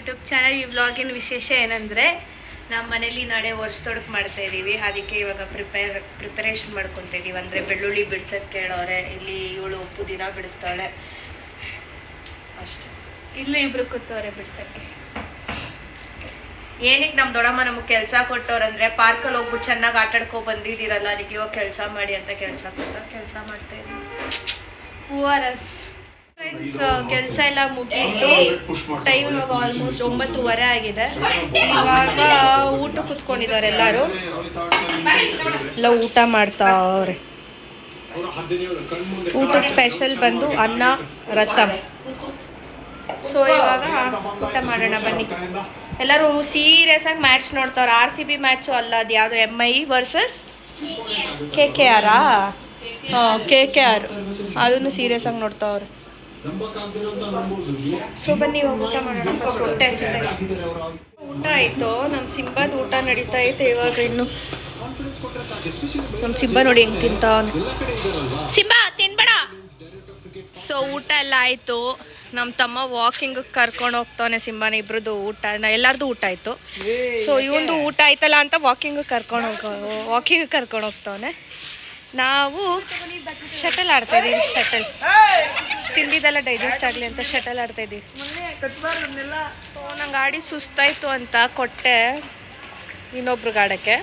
YouTube channel. ಈ ವ್ಲಾಗಿನ ವಿಶೇಷ ಏನಂದರೆ ನಮ್ಮ ಮನೇಲಿ ನಾಳೆ ವರ್ಷದೊಡಕ್ಕೆ ಮಾಡ್ತಾ ಇದ್ದೀವಿ. ಅದಕ್ಕೆ ಇವಾಗ ಪ್ರಿಪರೇಷನ್ ಮಾಡ್ಕೊತಾ ಇದ್ದೀವಿ. ಅಂದರೆ ಬೆಳ್ಳುಳ್ಳಿ ಬಿಡ್ಸೋಕ್ಕೆ ಕೇಳೋರೆ, ಇಲ್ಲಿ ಇವಳು ಪುದೀನ ಬಿಡಿಸ್ತಾಳೆ ಅಷ್ಟೇ. ಇಲ್ಲೂ ಇಬ್ರು ಕೂತವ್ರೆ ಬಿಡ್ಸೋಕ್ಕೆ. ಏನಕ್ಕೆ ನಮ್ಮ ದೊಡ್ಡಮ್ಮ ನಮಗೆ ಕೆಲಸ ಕೊಟ್ಟವ್ರಂದ್ರೆ ಪಾರ್ಕಲ್ಲಿ ಹೋಗ್ಬಿಟ್ಟು ಚೆನ್ನಾಗಿ ಆಟಾಡ್ಕೊ ಬಂದಿದ್ದೀರಲ್ಲ, ಅದಕ್ಕೆ ಇವಾಗ ಕೆಲಸ ಮಾಡಿ ಅಂತ ಕೆಲಸ ಕೊಡ್ತಾರೆ. ಕೆಲಸ ಮಾಡ್ತಾ ಇದ್ದೀವಿ. ಫ್ರೆಂಡ್ಸ್, ಕೆಲಸ ಎಲ್ಲ ಮುಗೀತು. ಟೈಮ್ ಇವಾಗ ಆಲ್ಮೋಸ್ಟ್ 9:30 ಆಗಿದೆ. ಇವಾಗ ಊಟ ಕೂತ್ಕೊಂಡಿದ್ದಾರೆ ಎಲ್ಲರೂ. ಎಲ್ಲ ಊಟ ಮಾಡ್ತಾವ್ರೆ. ಊಟದ ಸ್ಪೆಷಲ್ ಬಂದು ಅನ್ನ ರಸಮ್. ಸೊ ಇವಾಗ ಊಟ ಮಾಡೋಣ ಬನ್ನಿ. ಎಲ್ಲರೂ ಸೀರಿಯಸ್ ಆಗಿ ಮ್ಯಾಚ್ ನೋಡ್ತಾವ್ರೆ. RCB ಮ್ಯಾಚು ಅಲ್ಲ, ಅದು ಯಾವುದು MI ವರ್ಸಸ್ KKR. KKR ಅದನ್ನು ಸೀರಿಯಸ್ ಆಗಿ ನೋಡ್ತಾವ್ರೆ. ಸೊ ಬನ್ನಿ ಇವಾಗ ಊಟ ಮಾಡೋಣ. ಫಸ್ಟ್ ಹೊಟ್ಟೆ ಹಸಿತಾ ಊಟ ಆಯಿತು. ನಮ್ಮ ಸಿಂಬಾದ ಊಟ ನಡೀತಾ ಐತೆ ಇವಾಗ. ಇನ್ನು ನಮ್ಮ ಸಿಂಬಾ ನೋಡಿ ಹೆಂಗೆ ತಿಂತಾವನು. ಸಿಂಬಾ ತಿನ್ಬೇಡ. ಸೊ ಊಟ ಎಲ್ಲ ಆಯಿತು. ನಮ್ಮ ತಮ್ಮ ವಾಕಿಂಗ್ ಕರ್ಕೊಂಡು ಹೋಗ್ತಾನೆ ಸಿಂಬಾನ. ಇಬ್ರದ್ದು ಊಟ ಎಲ್ಲರದು ಊಟ ಆಯಿತು. ಸೊ ಇವಂದು ಊಟ ಆಯ್ತಲ್ಲ ಅಂತ ವಾಕಿಂಗ್ ಕರ್ಕೊಂಡು ಹೋಗ್ತಾವನೆ. ನಾವು ಶಟಲ್ ಆಡ್ತಾ ಇದ್ದೀವಿ. ಶಟಲ್ ತಿಂದಿದ್ದೆಲ್ಲ ಡೈಜೆಸ್ಟ್ ಆಗಲಿ ಅಂತ ಶಟಲ್ ಆಡ್ತಾ ಇದ್ದೀವಿ. ಸೊ ನಂಗೆ ಗಾಡಿ ಸುಸ್ತಾಯಿತು ಅಂತ ಕೊಟ್ಟೆ ಇನ್ನೊಬ್ರು ಗಾಡಕ್ಕೆ.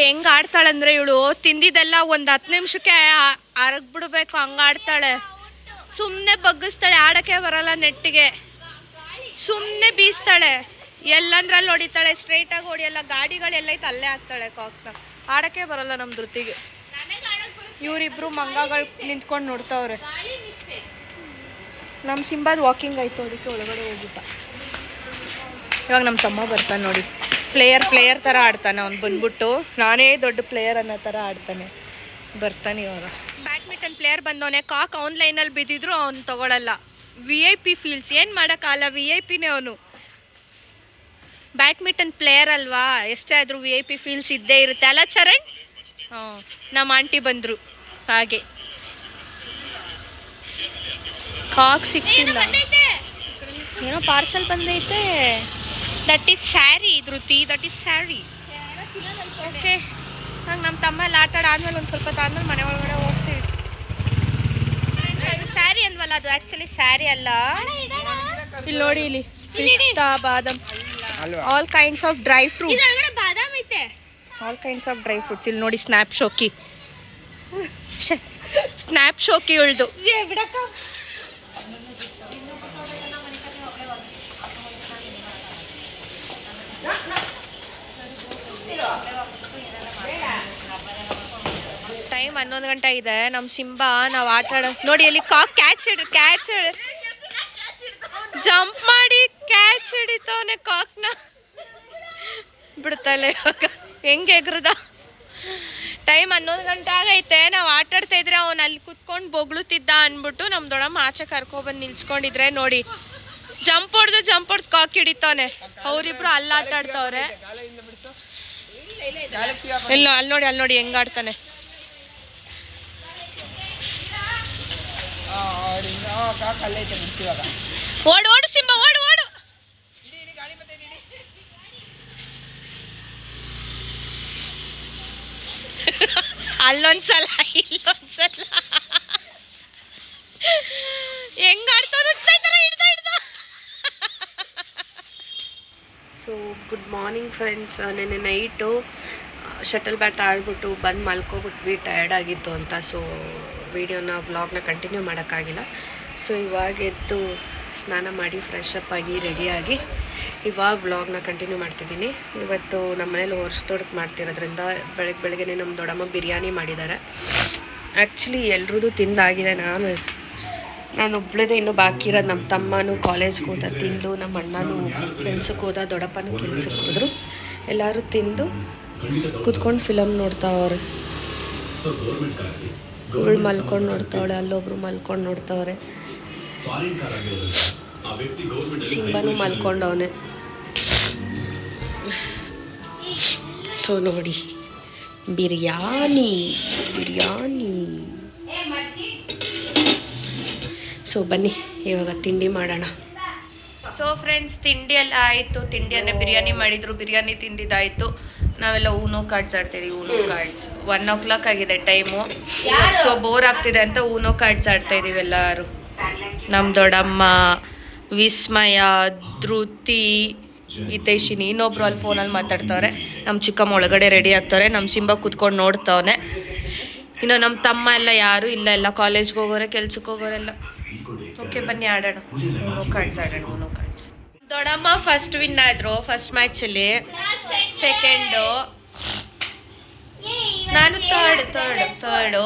ಹೆಂಗೆ ಆಡ್ತಾಳಂದ್ರೆ ಇವಳು ತಿಂದಿದ್ದೆಲ್ಲ ಒಂದು 10 ನಿಮಿಷಕ್ಕೆ ಅರಗ್ಬಿಡ್ಬೇಕು ಹಂಗೆ ಆಡ್ತಾಳೆ. ಸುಮ್ಮನೆ ಬಗ್ಗಿಸ್ತಾಳೆ, ಆಡೋಕ್ಕೆ ಬರಲ್ಲ ನೆಟ್ಟಿಗೆ. ಸುಮ್ಮನೆ ಬೀಸ್ತಾಳೆ, ಎಲ್ಲಂದ್ರಲ್ಲಿ ಹೊಡಿತಾಳೆ. ಸ್ಟ್ರೈಟಾಗಿ ಹೊಡಿಯಲ್ಲ. ಗಾಡಿಗಳೆಲ್ಲೈತೆ ಅಲ್ಲೇ ಹಾಕ್ತಾಳೆ ಕಾಕ್ನ. ಆಡೋಕ್ಕೆ ಬರಲ್ಲ ನಮ್ಮ ಧೃತಿಗೆ. ಇವರಿಬ್ರು ಮಂಗಗಳು ನಿಂತ್ಕೊಂಡು ನೋಡ್ತಾವ್ರೆ. ನಮ್ಮ ಸಿಂಬಾದ್ ವಾಕಿಂಗ್ ಆಯಿತು, ಅದಕ್ಕೆ ಒಳಗಡೆ ಹೋಗ್ಬಿಟ್ಟ. ಇವಾಗ ನಮ್ಮ ತಮ್ಮ ಬರ್ತಾನೆ ನೋಡಿ. ಪ್ಲೇಯರ್ ಥರ ಆಡ್ತಾನೆ ಅವ್ನು. ಬಂದ್ಬಿಟ್ಟು ನಾನೇ ದೊಡ್ಡ ಪ್ಲೇಯರ್ ಅನ್ನೋ ಥರ ಆಡ್ತಾನೆ. ಬರ್ತಾನೆ ಇವಾಗ. ಬ್ಯಾಡ್ಮಿಂಟನ್ ಪ್ಲೇಯರ್ ಬಂದವನೇ. ಕಾಕ್ ಆನ್ಲೈನಲ್ಲಿ ಬಿದ್ದಿದ್ರು ಅವ್ನು ತೊಗೊಳಲ್ಲ. VIP ಫೀಲ್ಸ್ ಏನು ಮಾಡೋಕ್ಕಾಗಲ್ಲ. VIPನೇ ಅವನು. ಬ್ಯಾಡ್ಮಿಂಟನ್ ಪ್ಲೇಯರ್ ಅಲ್ವಾ, ಎಷ್ಟೇ ಆದರೂ VIP ಫೀಲ್ಸ್ ಇದ್ದೇ ಇರುತ್ತೆ ಅಲ್ಲ ಚರಣ್? ನಮ್ಮ ಆಂಟಿ ಬಂದರು ಹಾಗೆ. ಕಾಕ್ ಸಿಕ್ತಿಲ್ಲ. ಏನೋ ಪಾರ್ಸಲ್ ಬಂದೈತೆ. That is sari Dhriti, that is sari. Okay, ಹಂಗೆ ನಮ್ಮ ತಮ್ಮ ಎಲ್ಲ ಆಟ ಆದ್ಮೇಲೆ ಒಂದು ಸ್ವಲ್ಪ ಆದ್ಮೇಲೆ ಮನೆ ಒಳಗಡೆ ಹೋಗ್ತೀವಿ. ಸ್ಯಾರಿ ಅಂದ್ವಲ್ಲ, ಅದು ಆ್ಯಕ್ಚುಲಿ ಸ್ಯಾರಿ ಅಲ್ಲ. ಇಲ್ಲಿ ನೋಡಿ, ಇಲ್ಲಿ ಪಿಸ್ತಾ, ಬಾದಾಮ್, all kinds of dry fruits. All kinds of dry fruits. ಇಲ್ಲಿ ನೋಡಿ ಸ್ನ್ಯಾಪ್ ಶೋಕಿ ಉಳ್ದು. ಟೈಮ್ 11 ಗಂಟೆ ಇದೆ. ನಮ್ಮ ಸಿಂಬಾ ನಾವು ಆಟ ನೋಡಿ. ಅಲ್ಲಿ ಕಾಕ್ ಕ್ಯಾಚ್ ಜಂಪ್ ಮಾಡಿ ಕ್ಯಾಚ್ ಹಿಡಿತವನೆ. ಕಾಕ್ನ ಬಿಡ್ತಲ್ಲ ಇವಾಗ. ಹೆಂಗೆ ಎಗ್ರದ. ಟೈಮ್ 11 ಗಂಟೆ ಆಗೈತೆ. ನಾವು ಆಟಾಡ್ತಾ ಇದ್ರೆ ಅವನು ಅಲ್ಲಿ ಕುತ್ಕೊಂಡು ಬೊಗ್ಳುತ್ತಿದ್ದ ಅಂದ್ಬಿಟ್ಟು ನಮ್ಮ ದೊಡ್ಡಮ್ಮ ಆಚೆ ಕರ್ಕೊಬಂದು ನಿಲ್ಸ್ಕೊಂಡಿದ್ರೆ ನೋಡಿ, ಜಂಪ್ ಹೊಡ್ದು ಕಾಕ್ ಹಿಡಿತವನೆ. ಅವರಿಬ್ರು ಅಲ್ಲಿ ಆಟ ಆಡ್ತವ್ರೆ. ಇಲ್ಲ, ಅಲ್ಲಿ ನೋಡಿ ಹೆಂಗ್ ಆಡ್ತಾನೆ. ಓಡು ಸಿಂಬಾ, ಓಡು. ಅಲ್ಲೊಂದ್ಸಲ ಇಲ್ಲೊಂದ್ಸಲ ಹೆಂಗ್ ಆಡ್ತಾರ ಹಿಡ್ದ. So good morning friends. ನೆನ್ನೆ ನೈಟು ಶಟಲ್ ಬ್ಯಾಟ್ ಆಡ್ಬಿಟ್ಟು ಬಂದು ಮಲ್ಕೊಬಿಟ್ವಿ, ಟಯರ್ಡ್ ಆಗಿತ್ತು ಅಂತ. ಸೊ ವ್ಲಾಗ್ನ ಕಂಟಿನ್ಯೂ ಮಾಡೋಕ್ಕಾಗಿಲ್ಲ. ಸೊ ಇವಾಗ ಎದ್ದು ಸ್ನಾನ ಮಾಡಿ ಫ್ರೆಶ್ ಅಪ್ ಆಗಿ ರೆಡಿಯಾಗಿ ಇವಾಗ ವ್ಲಾಗ್ನ ಕಂಟಿನ್ಯೂ ಮಾಡ್ತಿದ್ದೀನಿ. ಇವತ್ತು ನಮ್ಮ ಮನೇಲಿ ವರ್ಷದೊಡಕ್ಕೆ ಮಾಡ್ತಿರೋದ್ರಿಂದ ಬೆಳಗ್ಗೆ ನಮ್ಮ ದೊಡ್ಡಮ್ಮ ಬಿರಿಯಾನಿ ಮಾಡಿದ್ದಾರೆ. ಆ್ಯಕ್ಚುಲಿ ಎಲ್ರದ್ದು ತಿಂದಾಗಿದೆ. ನಾನು ಒಬ್ಳದೇ ಇನ್ನೂ ಬಾಕಿ ಇರೋದು. ನಮ್ಮ ತಮ್ಮನೂ ಕಾಲೇಜ್ಗೆ ಹೋದ ತಿಂದು, ನಮ್ಮ ಅಣ್ಣನೂ ಕೆಲ್ಸಕ್ಕೆ ಹೋದ, ದೊಡ್ಡಪ್ಪನೂ ಕೆಲ್ಸಕ್ಕೆ ಹೋದರು. ಎಲ್ಲರೂ ತಿಂದು ಕೂತ್ಕೊಂಡು ಫಿಲಮ್ ನೋಡ್ತಾವ್ರೆ. ಇವಳು ಮಲ್ಕೊಂಡು ನೋಡ್ತಾವಳೆ, ಅಲ್ಲೊಬ್ರು ಮಲ್ಕೊಂಡು ನೋಡ್ತಾವ್ರೆ. ಸಿಂಬಾನು ಮಲ್ಕೊಂಡವನೆ. ಸೊ ನೋಡಿ, ಬಿರಿಯಾನಿ. ಸೊ ಬನ್ನಿ ಇವಾಗ ತಿಂಡಿ ಮಾಡೋಣ. ಸೊ ಫ್ರೆಂಡ್ಸ್, ತಿಂಡಿ ಎಲ್ಲ ಆಯಿತು. ತಿಂಡಿಯನ್ನೇ ಬಿರಿಯಾನಿ ಮಾಡಿದ್ರು, ಬಿರಿಯಾನಿ ತಿಂದಿದ್ದಾಯಿತು. ನಾವೆಲ್ಲ ಊನೋ ಕಾರ್ಡ್ಸ್ ಆಡ್ತೀವಿ. ಊನೋ ಕಾರ್ಡ್ಸ್ 1 o'clock ಆಗಿದೆ ಟೈಮು. ಸೊ ಬೋರ್ ಆಗ್ತಿದೆ ಅಂತ ಊನೋ ಕಾರ್ಡ್ಸ್ ಆಡ್ತಾ ಇದೀವಿ ಎಲ್ಲರೂ. ನಮ್ಮ ದೊಡ್ಡಮ್ಮ, ವಿಸ್ಮಯ, ಧೃತಿ, ಹಿತೈಷಿನಿ, ಇನ್ನೊಬ್ರು ಅಲ್ಲಿ ಫೋನಲ್ಲಿ ಮಾತಾಡ್ತವ್ರೆ. ನಮ್ಮ ಚಿಕ್ಕಮ್ಮ ಒಳಗಡೆ ರೆಡಿ ಆಗ್ತಾರೆ. ನಮ್ಮ ಸಿಂಬ ಕೂತ್ಕೊಂಡು ನೋಡ್ತವನೆ. ಇನ್ನು ನಮ್ಮ ತಮ್ಮ ಎಲ್ಲ ಯಾರೂ ಇಲ್ಲ, ಎಲ್ಲ ಕಾಲೇಜ್ಗೆ ಹೋಗೋರೆ, ಕೆಲ್ಸಕ್ಕೆ ಹೋಗೋರೆಲ್ಲ. ಓಕೆ, ಬನ್ನಿ ಆಡೋಣ. ಊನೋ ಕಾರ್ಡ್ಸ್ ಆಡೋಣ. ಊನೋ ಕಾರ್ಡ್ಸ್. ದೊಡ್ಡಮ್ಮ ಫಸ್ಟ್ ವಿನ್ ಆದ್ರು ಫಸ್ಟ್ ಮ್ಯಾಚಲ್ಲಿ. ಸೆಕೆಂಡು ನಾನು ಥರ್ಡು.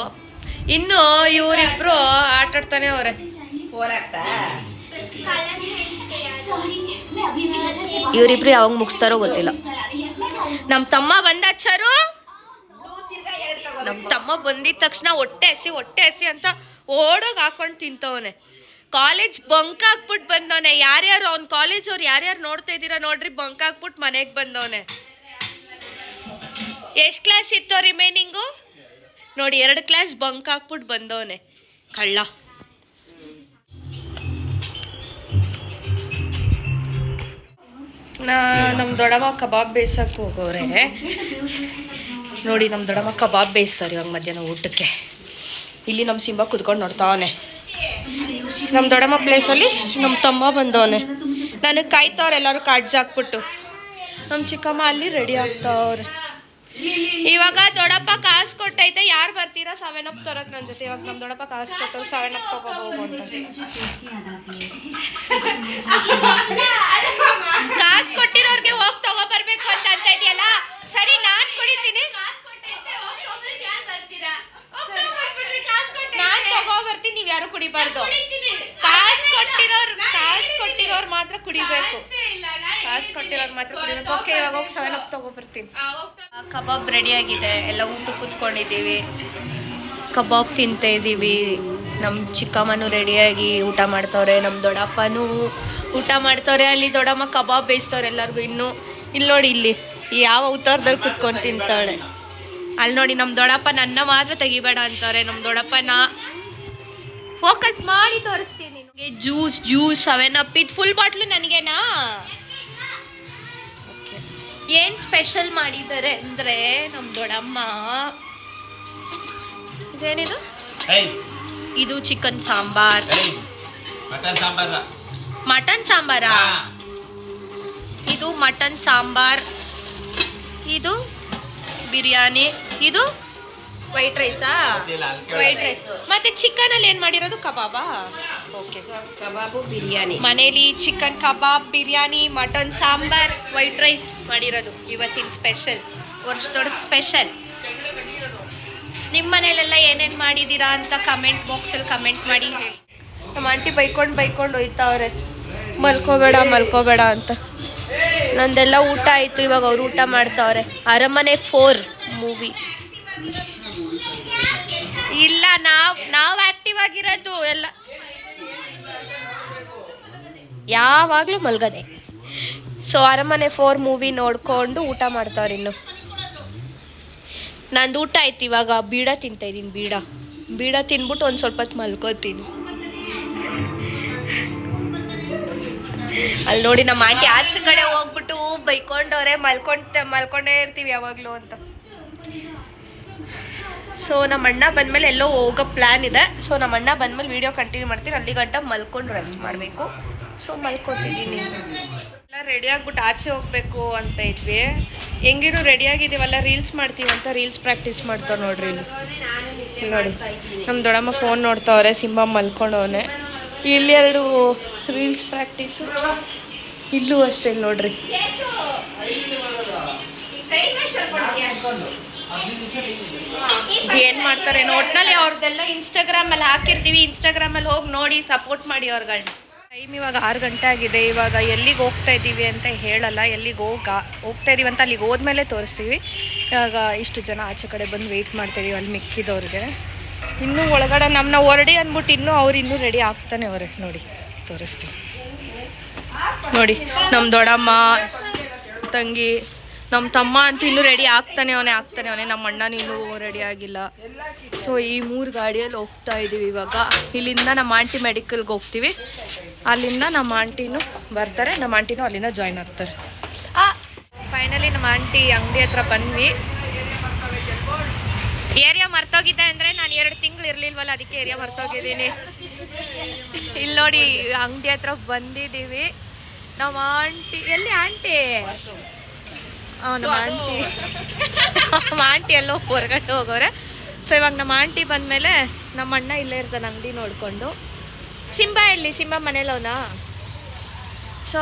ಇನ್ನು ಇವರಿಬ್ರು ಆಟಾಡ್ತಾನೆ ಅವ್ರೆ. ಇವರಿಬ್ರು ಯಾವಾಗ ಮುಗಿಸ್ತಾರೋ ಗೊತ್ತಿಲ್ಲ. ನಮ್ಮ ತಮ್ಮ ಬಂದಾಚಾರು. ನಮ್ಮ ತಮ್ಮ ಬಂದಿದ ತಕ್ಷಣ ಹೊಟ್ಟೆ ಹಸಿ ಅಂತ ಓಡೋಗಿ ಹಾಕೊಂಡು ತಿಂತವನೆ. ಕಾಲೇಜ್ ಬಂಕ್ ಹಾಕ್ಬಿಟ್ಟು ಬಂದವನೆ. ಯಾರ್ಯಾರು ಅವ್ನ ಕಾಲೇಜ್ ಅವ್ರು ಯಾರ್ಯಾರು ನೋಡ್ತಾ ಇದ್ದೀರಾ ನೋಡ್ರಿ, ಬಂಕ್ ಹಾಕ್ಬಿಟ್ಟು ಮನೆಗೆ ಬಂದವನೆ. ಎಷ್ಟು ಕ್ಲಾಸ್ ಇತ್ತು ರಿಮೈನಿಂಗು ನೋಡಿ, 2 ಕ್ಲಾಸ್ ಬಂಕ್ ಹಾಕ್ಬಿಟ್ಟು ಬಂದವನೆ ಕಳ್ಳ. ನಮ್ಮ ದೊಡ್ಡಮ್ಮ ಕಬಾಬ್ ಬೇಯಿಸಕ್ಕೆ ಹೋಗೋರೆ ನೋಡಿ. ನಮ್ಮ ದೊಡ್ಡಮ್ಮ ಕಬಾಬ್ ಬೇಯಿಸ್ತಾರೆ ಇವಾಗ ಮಧ್ಯಾಹ್ನ ಊಟಕ್ಕೆ. ಇಲ್ಲಿ ನಮ್ಮ ಸಿಂಬ ಕುತ್ಕೊಂಡು ನೋಡ್ತಾವನೆ. ನಮ್ಮ ದೊಡ್ಡಮ್ಮ ಪ್ಲೇಸಲ್ಲಿ ನಮ್ಮ ತಮ್ಮ ಬಂದವನೆ. ನನಗೆ ಕಾಯ್ತವ್ರೆ ಎಲ್ಲರೂ ಕಾರ್ಡ್ಸ್ ಹಾಕ್ಬಿಟ್ಟು. ನಮ್ಮ ಚಿಕ್ಕಮ್ಮ ಅಲ್ಲಿ ರೆಡಿ ಆಗ್ತಾವ್ರೆ. ಇವಾಗ ದೊಡ್ಡಪ್ಪ ಕಾಸು ಕೊಟ್ಟೈತೆ. ಯಾರು ಬರ್ತೀರಾ 7 up ತರಕ್ ನನ್ನ ಜೊತೆ? ಇವಾಗ ನಮ್ಮ ದೊಡ್ಡಪ್ಪ ಕಾಸು ಕೊಟ್ಟು 7 up ತಗೋ ಹೋಗು ಅಂತ. ಕಾಸು ಕೊಟ್ಟಿರೋರ್ಗೆ ಹೋಗಿ ತಗೋ ಬರ್ಬೇಕು ಅಂತ ಇದೆಯಲ್ಲ. ಸರಿ, ನಾನು ಕುಡಿತೀನಿ. ನಾನು ತಗೋ ಬರ್ತೀನಿ, ನೀವ್ ಯಾರು ಕುಡಿಬಾರ್ದು. ಕಾಸು ಕೊಟ್ಟಿರೋರು ಮಾತ್ರ ಕುಡಿಬೇಕು. ಓಕೆ, ಇವಾಗ ಹೋಗಿ 7 up ತಗೋ ಬರ್ತೀನಿ. ಕಬಾಬ್ ರೆಡಿ ಆಗಿದೆ. ಎಲ್ಲ ಊಟಕ್ಕೆ ಕೂತ್ಕೊಂಡಿದ್ದೀವಿ, ಕಬಾಬ್ ತಿಂತಾ ಇದ್ದೀವಿ. ನಮ್ಮ ಚಿಕ್ಕಮ್ಮನೂ ರೆಡಿಯಾಗಿ ಊಟ ಮಾಡ್ತವ್ರೆ. ನಮ್ಮ ದೊಡ್ಡಪ್ಪನೂ ಊಟ ಮಾಡ್ತವ್ರೆ. ಅಲ್ಲಿ ದೊಡ್ಡಮ್ಮ ಕಬಾಬ್ ಬೇಯಿಸ್ತವ್ರೆ ಎಲ್ಲರಿಗೂ. ಇಲ್ಲಿ ನೋಡಿ, ಇಲ್ಲಿ ಯಾವ ಅವತಾರದಲ್ಲಿ ಕುತ್ಕೊಂಡು ತಿಂತಾಳೆ. ಅಲ್ಲಿ ನೋಡಿ, ನಮ್ಮ ದೊಡ್ಡಪ್ಪ ನನ್ನ ಮಾತ್ರ ತೆಗಿಬೇಡ ಅಂತಾರೆ. ನಮ್ಮ ದೊಡ್ಡಪ್ಪನ ಫೋಕಸ್ ಮಾಡಿ ತೋರಿಸ್ತೀನಿ. ನಿಮಗೆ ಜ್ಯೂಸ್ 7 up ಇದು ಫುಲ್ ಬಾಟ್ಲು ನನಗೇನಾ? ಓಕೆ, ಏನು ಸ್ಪೆಷಲ್ ಮಾಡಿದ್ದಾರೆ ಅಂದರೆ ನಮ್ಮ ದೊಡ್ಡಮ್ಮ, ಇದೇನಿದು? ಇದು ಚಿಕನ್ ಸಾಂಬಾರ್. ಮಟನ್ ಸಾಂಬಾರಾ? ಇದು ಮಟನ್ ಸಾಂಬಾರ್. ಇದು ಬಿರಿಯಾನಿ. ಇದು ವೈಟ್ ರೈಸಾ? White rice. ಮತ್ತೆ ಚಿಕನ್ ಅಲ್ಲಿ ಏನು ಮಾಡಿರೋದು? ಕಬಾಬಾ? Okay, kebab biryani. ಮನೇಲಿ chicken kebab, biryani, mutton sambar, white rice ಮಾಡಿರೋದು ಇವತ್ತಿನ ಸ್ಪೆಷಲ್, ವರ್ಷದೊಳಗೆ ಸ್ಪೆಷಲ್. ನಿಮ್ಮ ಮನೇಲೆಲ್ಲ ಏನೇನು ಮಾಡಿದ್ದೀರಾ ಅಂತ ಕಮೆಂಟ್ ಬಾಕ್ಸಲ್ಲಿ ಕಮೆಂಟ್ ಮಾಡಿ ಹೇಳಿ. ನಮ್ಮ ಆಂಟಿ ಬೈಕೊಂಡು ಹೋಯ್ತಾವ್ರೆ, ಮಲ್ಕೋಬೇಡ ಅಂತ. ನಂದೆಲ್ಲ ಊಟ ಆಯಿತು. ಇವಾಗ ಅವ್ರು ಊಟ ಮಾಡ್ತಾವ್ರೆ. ಅರಮನೆ 4 ಮೂವಿ. ಇಲ್ಲ, ನಾವು ಆಕ್ಟಿವ್ ಆಗಿರೋದು ಎಲ್ಲ, ಯಾವಾಗಲೂ ಮಲ್ಗದೆ. ಸೊ ಅರಮನೆ 4 ಮೂವಿ ನೋಡ್ಕೊಂಡು ಊಟ ಮಾಡ್ತಾವ್ರೆ. ಇನ್ನು ನಂದು ಊಟ ಆಯ್ತು. ಇವಾಗ ಬೀಡ ತಿಂತಾ ಇದ್ದೀನಿ. ಬೀಡ ತಿನ್ಬಿಟ್ಟು ಒಂದು ಸ್ವಲ್ಪ ಹೊತ್ತು ಮಲ್ಕೋತೀನಿ. ಅಲ್ಲಿ ನೋಡಿ, ನಮ್ಮ ಆಂಟಿ ಆಚೆ ಕಡೆ ಹೋಗ್ಬಿಟ್ಟು ಬೈಕೊಂಡವ್ರೆ, ಮಲ್ಕೊಂಡೇ ಇರ್ತೀವಿ ಯಾವಾಗಲೂ ಅಂತ. ಸೊ ನಮ್ಮ ಅಣ್ಣ ಬಂದಮೇಲೆ ಎಲ್ಲೋ ಹೋಗೋ ಪ್ಲ್ಯಾನ್ ಇದೆ. ಸೊ ನಮ್ಮ ಅಣ್ಣ ಬಂದಮೇಲೆ ವೀಡಿಯೋ ಕಂಟಿನ್ಯೂ ಮಾಡ್ತೀನಿ. ಅಲ್ಲಿ ಗಂಟ ಮಲ್ಕೊಂಡು ರೆಸ್ಟ್ ಮಾಡಬೇಕು. ಸೊ ಮಲ್ಕೊತಿದ್ದೀನಿ. ಎಲ್ಲ ರೆಡಿ ಆಗ್ಬಿಟ್ಟು ಆಚೆ ಹೋಗ್ಬೇಕು ಅಂತ ಇದ್ವಿ. ಹೆಂಗಿರು ರೆಡಿಯಾಗಿದ್ದೀವಲ್ಲ, ರೀಲ್ಸ್ ಮಾಡ್ತೀವಂತ ರೀಲ್ಸ್ ಪ್ರಾಕ್ಟೀಸ್ ಮಾಡ್ತಾವೆ ನೋಡ್ರಿ. ಇಲ್ಲಿ ನೋಡಿ, ನಮ್ಮ ದೊಡ್ಡಮ್ಮ ಫೋನ್ ನೋಡ್ತಾವ್ರೆ, ಸಿಂಬ ಮಲ್ಕೊಂಡವನೆ. ಇಲ್ಲಿ 2 ರೀಲ್ಸ್ ಪ್ರಾಕ್ಟೀಸು. ಇಲ್ಲೂ ಅಷ್ಟೇ. ಇಲ್ಲಿ ನೋಡ್ರಿ, ಏನು ಮಾಡ್ತಾರೆ ಒಟ್ಟಿನಲ್ಲಿ. ಅವ್ರದ್ದೆಲ್ಲ ಇನ್ಸ್ಟಾಗ್ರಾಮಲ್ಲಿ ಹಾಕಿರ್ತೀವಿ. ಇನ್ಸ್ಟಾಗ್ರಾಮಲ್ಲಿ ಹೋಗಿ ನೋಡಿ, ಸಪೋರ್ಟ್ ಮಾಡಿ ಅವ್ರುಗಳನ್ನ. ಟೈಮ್ ಇವಾಗ 6 ಗಂಟೆ ಆಗಿದೆ. ಇವಾಗ ಎಲ್ಲಿಗೆ ಹೋಗ್ತಾ ಇದ್ದೀವಿ ಅಂತ ಹೇಳಲ್ಲ. ಎಲ್ಲಿಗೆ ಹೋಗ್ತಾ ಇದ್ದೀವಿ ಅಂತ ಅಲ್ಲಿಗೆ ಹೋದ್ಮೇಲೆ ತೋರಿಸ್ತೀವಿ. ಇವಾಗ ಇಷ್ಟು ಜನ ಆಚೆ ಕಡೆ ಬಂದು ವೆಯ್ಟ್ ಮಾಡ್ತಾಯಿದ್ದೀವಿ ಅಲ್ಲಿ ಮಿಕ್ಕಿದವ್ರಿಗೆ. ಇನ್ನೂ ಒಳಗಡೆ ನಮ್ಮನ್ನ ಹೊರಡಿ ಅಂದ್ಬಿಟ್ಟು ಅವ್ರು ಇನ್ನೂ ರೆಡಿ ಆಗ್ತಾನೆ ಅವ್ರೆ. ನೋಡಿ, ತೋರಿಸ್ತೀವಿ ನೋಡಿ. ನಮ್ಮ ದೊಡ್ಡಮ್ಮ ತಂಗಿ ನಮ್ಮ ತಮ್ಮ ಅಂತೂ ಇನ್ನೂ ರೆಡಿ ಆಗ್ತಾನೆ ಅವನೇ ನಮ್ಮ ಅಣ್ಣನೂ ಇನ್ನೂ ರೆಡಿ ಆಗಿಲ್ಲ. ಸೊ ಈ 3 ಗಾಡಿಯಲ್ಲಿ ಹೋಗ್ತಾ ಇದ್ದೀವಿ ಇವಾಗ. ಇಲ್ಲಿಂದ ನಮ್ಮ ಆಂಟಿ ಮೆಡಿಕಲ್ಗೆ ಹೋಗ್ತೀವಿ, ಅಲ್ಲಿಂದ ನಮ್ಮ ಆಂಟಿನೂ ಬರ್ತಾರೆ, ನಮ್ಮ ಆಂಟಿನೂ ಅಲ್ಲಿಂದ ಜಾಯ್ನ್ ಆಗ್ತಾರೆ. ಫೈನಲಿ ನಮ್ಮ ಆಂಟಿ ಅಂಗಡಿ ಹತ್ರ ಬಂದ್ವಿ. ಏರಿಯಾ ಮರ್ತೋಗಿದ್ದೆ ಅಂದರೆ ನಾನು 2 ತಿಂಗಳು ಇರಲಿಲ್ವಲ್ಲ, ಅದಕ್ಕೆ ಏರಿಯಾ ಮರ್ತೋಗಿದ್ದೀನಿ. ಇಲ್ಲಿ ನೋಡಿ ಅಂಗಡಿ ಹತ್ರ ಬಂದಿದ್ದೀವಿ. ನಮ್ಮ ಆಂಟಿ ಎಲ್ಲಿ ಆಂಟಿ? ನಮ್ಮ ಆಂಟಿ ಎಲ್ಲೋ ಹೊರಗಡೆ ಹೋಗೋರೆ. ಸೊ ಇವಾಗ ನಮ್ಮ ಆಂಟಿ ಬಂದಮೇಲೆ ನಮ್ಮ ಅಣ್ಣ ಇಲ್ಲೇ ಇರ್ತಾನೆ ಅಂಗಡಿ ನೋಡಿಕೊಂಡು. ಸಿಂಬಾ ಮನೇಲವನಾ? ಸೊ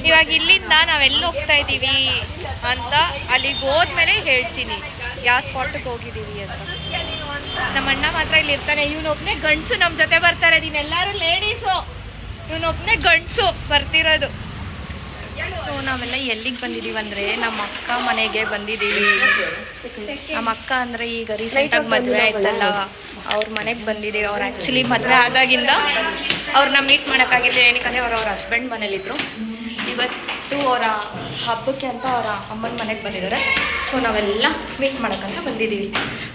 ಇವಾಗ ಇಲ್ಲಿಂದ ನಾವೆಲ್ಲಿ ಹೋಗ್ತಾ ಇದ್ದೀವಿ ಅಂತ ಅಲ್ಲಿಗೆ ಹೋದ್ಮೇಲೆ ಹೇಳ್ತೀನಿ ಯಾವ ಸ್ಪಾಟಿಗೆ ಹೋಗಿದ್ದೀವಿ ಅಂತ. ನಮ್ಮ ಅಣ್ಣ ಮಾತ್ರ ಇಲ್ಲಿ ಇರ್ತಾನೆ. ಇವನೊಬ್ಬನೇ ಗಂಡಸು ನಮ್ಮ ಜೊತೆ ಬರ್ತಾರೆ. ನೀವೆಲ್ಲರೂ ಲೇಡೀಸು, ಇವನೊಬ್ಬನೇ ಗಂಡಸು ಬರ್ತಿರೋದು. ಸೊ ನಾವೆಲ್ಲ ಎಲ್ಲಿಗೆ ಬಂದಿದ್ದೀವಿ ಅಂದರೆ ನಮ್ಮ ಅಕ್ಕ ಮನೆಗೆ ಬಂದಿದ್ದೀವಿ. ನಮ್ಮ ಅಕ್ಕ ಅಂದರೆ ಈಗ ರೀಸೆಂಟಾಗಿ ಮದುವೆ ಆಯ್ತಲ್ಲ, ಅವ್ರ ಮನೆಗೆ ಬಂದಿದ್ದೀವಿ. ಅವ್ರು ಆ್ಯಕ್ಚುಲಿ ಮದುವೆ ಆದಾಗಿಂದ ಅವ್ರನ್ನ ಮೀಟ್ ಮಾಡೋಕ್ಕಾಗಿಲ್ಲ, ಏನಕ್ಕಂದರೆ ಅವ್ರ ಹಸ್ಬೆಂಡ್ ಮನೇಲಿದ್ದರು. ಇವತ್ತು ಅವರ ಹಬ್ಬಕ್ಕೆ ಅಂತ ಅವರ ಅಮ್ಮನ ಮನೆಗೆ ಬಂದಿದ್ದಾರೆ. ಸೊ ನಾವೆಲ್ಲ ಮೀಟ್ ಮಾಡೋಕ್ಕಂತ ಬಂದಿದ್ದೀವಿ.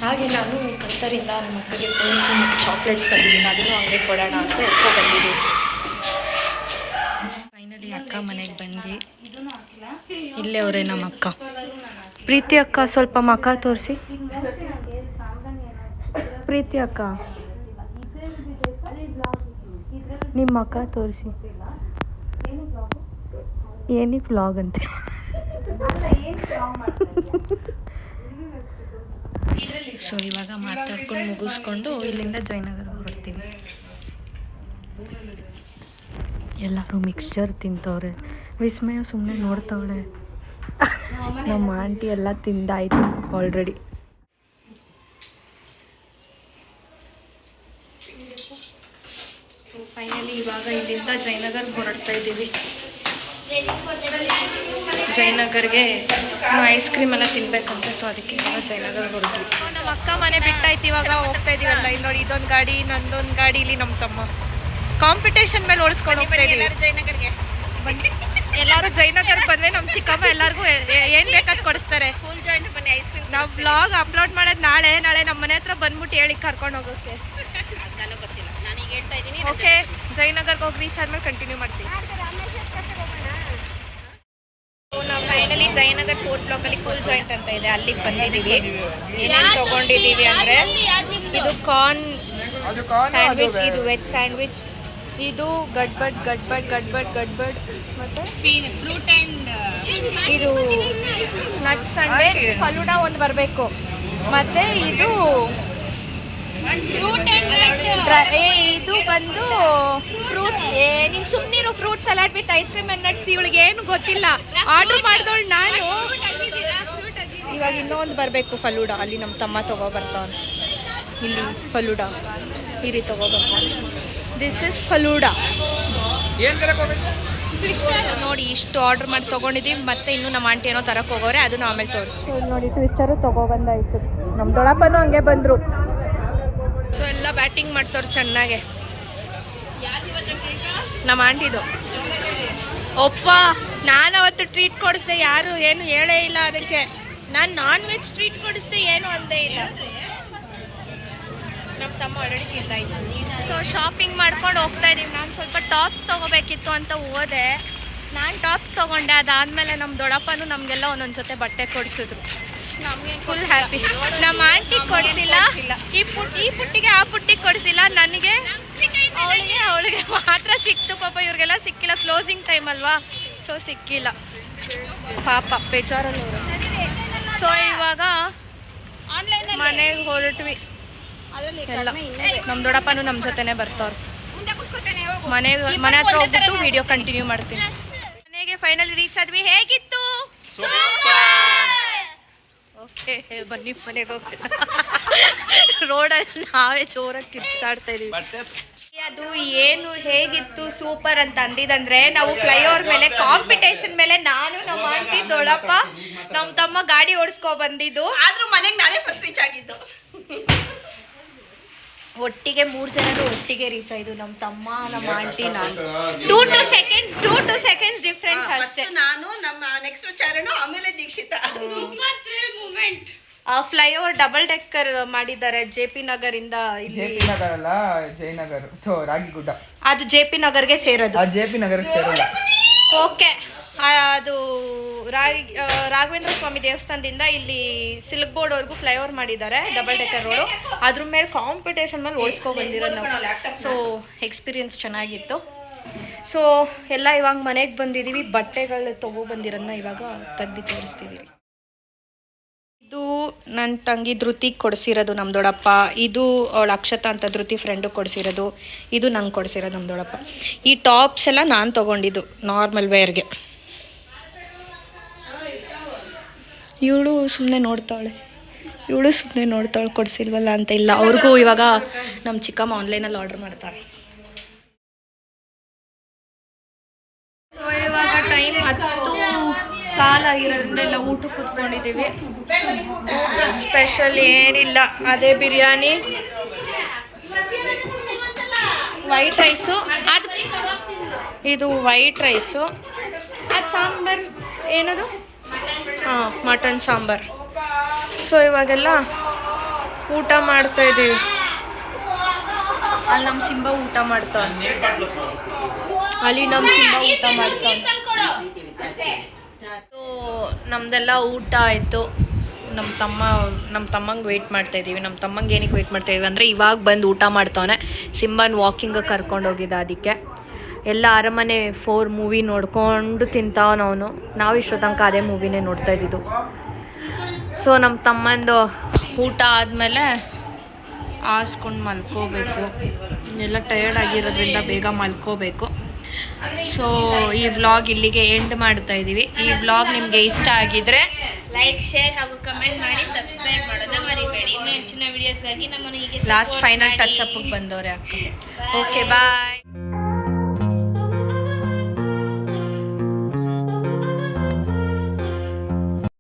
ಹಾಗೆ ನಾನು ಕತ್ತರಿಂದ ನಮ್ಮ ಅಕ್ಕಗೆ ಪರ್ಸು ಮತ್ತು ಚಾಕ್ಲೇಟ್ಸ್ ತಂದಿದ್ದೀನಿ, ಅದನ್ನು ಅಂಗಡಿ ಕೊಡೋಣ ಅಂತ ಎತ್ಕೊಂಡು ಬಂದಿದ್ದೀವಿ. ಫೈನಲಿ ಅಕ್ಕ ಮನೆಗೆ ಬಂದು ಇಲ್ಲೇ ಅವರೇ ನಮ್ಮ ಅಕ್ಕ. ಪ್ರೀತಿ ಅಕ್ಕ, ಸ್ವಲ್ಪ ಮಕ್ಕ ತೋರಿಸಿ. ಪ್ರೀತಿ ಅಕ್ಕ, ನಿಮ್ಮ ಅಕ್ಕ ತೋರಿಸಿ. ಏನಿಗೆ ವ್ಲಾಗ್ ಅಂತೆ? ಸೊ ಇವಾಗ ಮಾತಾಡ್ಕೊಂಡು ಮುಗಿಸ್ಕೊಂಡು ಇಲ್ಲಿಂದ ಜಯನಗರ ಹೊರಡ್ತೀವಿ. ಎಲ್ಲರೂ ಮಿಕ್ಸ್ಚರ್ ತಿಂತವ್ರೆ. ವಿಸ್ಮಯ ಸುಮ್ಮನೆ ನೋಡ್ತವಳೆ. ನಮ್ಮ ಆಂಟಿ ಎಲ್ಲ ತಿಂದಾಯ್ತು ಆಲ್ರೆಡಿ. ಸೊ ಫೈನಲಿ ಇವಾಗ ಇಲ್ಲಿಂದ ಜಯನಗರ್ಗೆ ಹೊರಡ್ತಾ ಇದ್ದೀವಿ. ಜಯನಗರ್ಗೆ ಐಸ್ ಕ್ರೀಮ್ ಎಲ್ಲ ತಿನ್ಬೇಕಂತ, ಸೊ ಅದಕ್ಕೆ ಇವಾಗ ಜಯನಗರ್ಗೆ ಹೊರಡ್ತೀವಿ. ನಮ್ಮ ಅಕ್ಕ ಮನೆ ಬಿಟ್ಟಾಯ್ತು, ಇವಾಗ ಹೋಗ್ತಾ ಇದೀವಲ್ಲ. ಇಲ್ಲಿ ನೋಡಿ, ಇದೊಂದು ಗಾಡಿ, ನಂದೊಂದು ಗಾಡಿ, ಇಲ್ಲಿ ನಮ್ಮ ತಮ್ಮ ಕಾಂಪಿಟೇಷನ್ ಮೇಲೆ ಓಡಿಸ್ಕೊಂಡು ಹೋಗ್ತಾ ಇದೀವಿ. ಜಯನಗರ್ಗೆ ಎಲ್ಲರೂ ಜಯನಗರ್ಗೆ ಬಂದರೆ ನಮ್ಮ ಚಿಕ್ಕಮ್ಮ ಎಲ್ಲರಿಗೂ ಏನು ಬೇಕಾದ್ ಕೊಡಿಸ್ತಾರೆ. ನಾವು ಬ್ಲಾಗ್ ಅಪ್ಲೋಡ್ ಮಾಡೋದು ನಾಳೆ ನಮ್ಮ ಮನೆ ಹತ್ರ ಬಂದ್ಬಿಟ್ಟು ಹೇಳಿ ಕರ್ಕೊಂಡು ಹೋಗೋಕ್ಕೆ. ಓಕೆ, ಜಯನಗರ್ಗೆ ಹೋಗಿ ರೀಚ್ ಆದ್ಮೇಲೆ ಕಂಟಿನ್ಯೂ ಮಾಡ್ತೀವಿ. ನಾವು ಫೈನಲಿ ಜಯನಗರ್ 4th ಬ್ಲಾಕಲ್ಲಿ ಕೂಲ್ ಜಾಯಿಂಟ್ ಅಂತ ಇದೆ, ಅಲ್ಲಿಗೆ ಬಂದಿದ್ದೀವಿ. ಏನೇನು ತೊಗೊಂಡಿದ್ದೀವಿ ಅಂದರೆ, ಇದು ಕಾರ್ನ್ ಸ್ಯಾಂಡ್ವಿಚ್, ಇದು ವೆಜ್ ಸ್ಯಾಂಡ್ವಿಚ್, ಇದು ಗಡ್ಬಡ್ ಮತ್ತು ಫ್ರೂಟ್ ಆ್ಯಂಡ್ ಇದು ನಟ್ಸ್ ಅಂಡೆ ಫಲೂಡಾ ಒಂದು ಬರಬೇಕು. ಮತ್ತು ಇದು ಇದು ಬಂದು ಫ್ರೂಟ್ಸ್. ನೀನು ಸುಮ್ಮನಿರು, fruit salad with ice cream and nuts. ಇವಳಿಗೆ ಏನು ಗೊತ್ತಿಲ್ಲ, ಆರ್ಡ್ರ್ ಮಾಡಿದವಳು ನಾನು. ಇವಾಗ ಇನ್ನೊಂದು ಬರಬೇಕು ಫಲೂಡಾ, ಅಲ್ಲಿ ನಮ್ಮ ತಮ್ಮ ತೊಗೊಬರ್ತಾವನು. ಇಲ್ಲಿ ಫಲೂಡಾ ಈ ರೀತಿ ತೊಗೊಬರ್ತಾನೆ. This is ಫಲೂಡಾ. ನೋಡಿ, ಇಷ್ಟು ಆರ್ಡರ್ ಮಾಡಿ ತೊಗೊಂಡಿದ್ದೀವಿ. ಮತ್ತೆ ಇನ್ನೂ ನಮ್ಮ ಆಂಟಿ ಏನೋ ತರಕ್ಕೆ ಹೋಗೋರೆ, ಅದನ್ನು ಆಮೇಲೆ ತೋರಿಸ್ತೀವಿ. ನೋಡಿ, ಟ್ವಿಸ್ಟರು ತೊಗೊಬಂದಾಯ್ತು. ನಮ್ಮ ದೊಡ್ಡಪ್ಪನೂ ಹಂಗೆ ಬಂದರು. ಸೊ ಎಲ್ಲ ಬ್ಯಾಟಿಂಗ್ ಮಾಡ್ತವ್ರು ಚೆನ್ನಾಗೆ. ನಮ್ಮ ಆಂಟಿದು ಒಪ್ಪ. ನಾನು ಅವತ್ತು ಟ್ರೀಟ್ ಕೊಡಿಸ್ದೆ, ಯಾರು ಏನು ಹೇಳೇ ಇಲ್ಲ ಅದಕ್ಕೆ. ನಾನು ನಾನ್ ವೆಜ್ ಟ್ರೀಟ್ ಕೊಡಿಸ್ದೆ, ಏನು ಅಂದೇ ಇಲ್ಲ. ನಮ್ಮ ತಮ್ಮ ಆಲ್ರೆಡಿ ತಿಂದಾಯ್ತು. ಸೊ ಶಾಪಿಂಗ್ ಮಾಡ್ಕೊಂಡು ಹೋಗ್ತಾ ಇದ್ದೀವಿ. ನಾನು ಸ್ವಲ್ಪ ಟಾಪ್ಸ್ ತೊಗೋಬೇಕಿತ್ತು ಅಂತ ಹೋದೆ. ನಾನು ಟಾಪ್ಸ್ ತೊಗೊಂಡೆ. ಅದಾದಮೇಲೆ ನಮ್ಮ ದೊಡ್ಡಪ್ಪನೂ ನಮಗೆಲ್ಲ ಒಂದೊಂದು ಜೊತೆ ಬಟ್ಟೆ ಕೊಡಿಸಿದ್ರು. ನಮಗೆ ಫುಲ್ ಹ್ಯಾಪಿ. ನಮ್ಮ ಆಂಟಿ ಕೊಡಿಸಿಲ್ಲ, ಈ ಪುಟ್ಟಿಗೆ ಆ ಪುಟ್ಟಿಗೆ ಕೊಡಿಸಿಲ್ಲ. ನನಗೆ ಅವಳಿಗೆ ಮಾತ್ರ ಸಿಕ್ತು. ಪಾಪ ಇವ್ರಿಗೆಲ್ಲ ಸಿಕ್ಕಿಲ್ಲ, ಕ್ಲೋಸಿಂಗ್ ಟೈಮ್ ಅಲ್ವಾ, ಸೊ ಸಿಕ್ಕಿಲ್ಲ ಪಾಪ, ಬೇಜಾರಲ್ಲಿ ಅವರು. ಸೊ ಇವಾಗ ಮನೆಗೆ ಹೊರಟ್ವಿ ಎಲ್ಲ. ನಮ್ಮ ದೊಡ್ಡಪ್ಪನೂ ನಮ್ಮ ಜೊತೆನೇ ಬರ್ತಾವ್ರು. ಮನೆ ಹತ್ರ ಹೋಗ್ಬಿಟ್ಟು ವಿಡಿಯೋ ಕಂಟಿನ್ಯೂ ಮಾಡ್ತೀನಿ. ಮನೆಗೆ ಫೈನಲಿ ರೀಚ್ ಆದ್ವಿ. ಹೇಗಿತ್ತು? ಓಕೆ, ಬನ್ನಿ ಮನೆಗೆ ಹೋಗ್ತೀನಿ. ರೋಡಲ್ಲಿ ನಾವೇ ಜೋರಾಗಿ ಕಿರ್ಚಾಡ್ತಾ ಇದೀವಿ. ಅದು ಏನು ಹೇಗಿತ್ತು ಸೂಪರ್ ಅಂತ ಅಂದಿದಂದ್ರೆ, ನಾವು ಫ್ಲೈಓವರ್ ಮೇಲೆ ಕಾಂಪಿಟೇಷನ್ ಮೇಲೆ ನಾನು, ನಮ್ಮ ಆಂಟಿ, ದೊಡ್ಡಪ್ಪ, ನಮ್ಮ ತಮ್ಮ ಗಾಡಿ ಓಡಿಸ್ಕೊ ಬಂದಿದ್ದು. ಆದ್ರೂ ಮನೆಗೆ ನಾನೇ ಫಸ್ಟ್ ರೀಚ್ ಆಗಿದ್ದು. ಒಟ್ಟಿಗೆ 3 ಜನರು ಒಟ್ಟಿಗೆ ರೀಚ್ ಆಯ್ತು. ನಮ್ಮ ತಮ್ಮ, ನಮ್ಮ ಆಂಟಿ, ನಾನು. 2 seconds ಡಿಫ್ರೆನ್ಸ್ ಅಷ್ಟೇ. ನಾನು ನಮ್ಮ ನೆಕ್ಸ್ಟ್ ಚರಣ, ಆಮೇಲೆ Dikshita. Moment. Flyover double decker ಮಾಡಿದ್ದಾರೆ JP ನಗರಿಂದ. JP ನಗರ ಅಲ್ಲ, ಜಯನಗರ್, ರಾಗಿಗುಡ್ಡ. ಅದು JP ನಗರ್ಗೆ ಸೇರೋದು. JP ನಗರಕ್ಕೆ ಸೇರೋಲ್ಲ. ಓಕೆ, ಅದು ರಾಘವೇಂದ್ರ ಸ್ವಾಮಿ ದೇವಸ್ಥಾನದಿಂದ ಇಲ್ಲಿ ಸಿಲ್ಕ್ ಬೋರ್ಡ್ವರೆಗೂ ಫ್ಲೈಓವರ್ ಮಾಡಿದ್ದಾರೆ, ಡಬಲ್ ಡೆಕ್ಕರ್ ರೋಡು. ಅದ್ರ ಮೇಲೆ ಕಾಂಪಿಟೇಷನ್ ಮೇಲೆ ಓಡಿಸ್ಕೊ ಬಂದಿರೋದು ನಾವು. ಸೊ ಎಕ್ಸ್ಪೀರಿಯನ್ಸ್ ಚೆನ್ನಾಗಿತ್ತು. ಸೊ ಎಲ್ಲ ಇವಾಗ ಮನೆಗೆ ಬಂದಿದ್ದೀವಿ. ಬಟ್ಟೆಗಳು ತೊಗೊಬಂದಿರೋದನ್ನ ಇವಾಗ ತೆಗ್ದು ತೋರಿಸ್ತೀವಿ. ಇದು ನನ್ನ ತಂಗಿ ಧೃತಿಗೆ ಕೊಡಿಸಿರೋದು ನಮ್ಮ ದೊಡ್ಡಪ್ಪ. ಇದು ಅವಳು ಅಕ್ಷತಾ ಅಂತ ಧೃತಿ ಫ್ರೆಂಡು ಕೊಡಿಸಿರೋದು. ಇದು ನಂಗೆ ಕೊಡಿಸಿರೋದು ನಮ್ಮ ದೊಡ್ಡಪ್ಪ. ಈ ಟಾಪ್ಸ್ ಎಲ್ಲ ನಾನು ತೊಗೊಂಡಿದ್ದು ನಾರ್ಮಲ್ ವೇರ್ಗೆ. ಇವಳು ಸುಮ್ಮನೆ ನೋಡ್ತಾಳೆ ಕೊಡಿಸಿಲ್ವಲ್ಲ ಅಂತ. ಇಲ್ಲ, ಅವ್ರಿಗೂ ಇವಾಗ ನಮ್ಮ ಚಿಕ್ಕಮ್ಮ ಆನ್ಲೈನಲ್ಲಿ ಆರ್ಡರ್ ಮಾಡ್ತಾರೆ. ಸೊ ಇವಾಗ ಟೈಮ್ 10:15 ಆಗಿರೋದ್ರಿಂದ ಎಲ್ಲ ಊಟಕ್ಕೆ ಕೂತ್ಕೊಂಡಿದ್ದೀವಿ. ಸ್ಪೆಷಲ್ ಏನಿಲ್ಲ, ಅದೇ ಬಿರಿಯಾನಿ, ವೈಟ್ ರೈಸು, ಅದು ಇದು ವೈಟ್ ರೈಸು, ಅದು ಸಾಂಬಾರು ಏನದು, ಮಟನ್ ಸಾಂಬಾರು. ಸೊ ಇವಾಗೆಲ್ಲ ಊಟ ಮಾಡ್ತಾಯಿದ್ದೀವಿ. ಅಲ್ಲಿ ನಮ್ಮ ಸಿಂಬ ಊಟ ಮಾಡ್ತಾವೆ. ನಮ್ದೆಲ್ಲ ಊಟ ಆಯಿತು. ನಮ್ಮ ತಮ್ಮಂಗೆ ವೆಯ್ಟ್ ಮಾಡ್ತಾಯಿದ್ದೀವಿ. ನಮ್ಮ ತಮ್ಮಂಗೆ ಏನಕ್ಕೆ ವೆಯ್ಟ್ ಮಾಡ್ತಾಯಿದ್ವಿ ಅಂದರೆ ಇವಾಗ ಬಂದು ಊಟ ಮಾಡ್ತಾವನೆ. ಸಿಂಬನ್ ವಾಕಿಂಗ್ ಕರ್ಕೊಂಡೋಗಿದ್ದ, ಅದಕ್ಕೆ. ಎಲ್ಲ ಅರಮನೆ 4 ಮೂವಿ ನೋಡ್ಕೊಂಡು ತಿಂತಾವನವನು. ನಾವು ಇಷ್ಟೋ ತನಕ ಅದೇ ಮೂವಿನೇ ನೋಡ್ತಾ ಇದ್ದಿದ್ದು. ಸೊ ನಮ್ಮ ತಮ್ಮಂದು ಊಟ ಆದಮೇಲೆ ಹಾಸ್ಕೊಂಡು ಮಲ್ಕೋಬೇಕು. ಎಲ್ಲ ಟಯರ್ಡ್ ಆಗಿರೋದ್ರಿಂದ ಬೇಗ ಮಲ್ಕೋಬೇಕು. ಸೊ ಈ ವ್ಲಾಗ್ ಇಲ್ಲಿಗೆ ಎಂಡ್ ಮಾಡ್ತಾ ಇದ್ದೀವಿ. ಈ ವ್ಲಾಗ್ ನಿಮಗೆ ಇಷ್ಟ ಆಗಿದ್ರೆ ಲೈಕ್, ಶೇರ್ ಹಾಗೂ ಕಮೆಂಟ್ ಮಾಡಿ, ಸಬ್ಸ್ಕ್ರೈಬ್ ಮಾಡೋದನ್ನ ಮರಿಬೇಡಿ. ಇನ್ನೂ ಹೆಚ್ಚಿನ ವಿಡಿಯೋಸ್ಗಾಗಿ ನಮ್ಮನ್ನು ಹೀಗೆ ಲಾಸ್ಟ್ ಫೈನಲ್ ಟಚ್ ಅಪ್ಗೆ ಬಂದವ್ರೆ ಅಕ್ಕ. ಓಕೆ, ಬಾಯ್.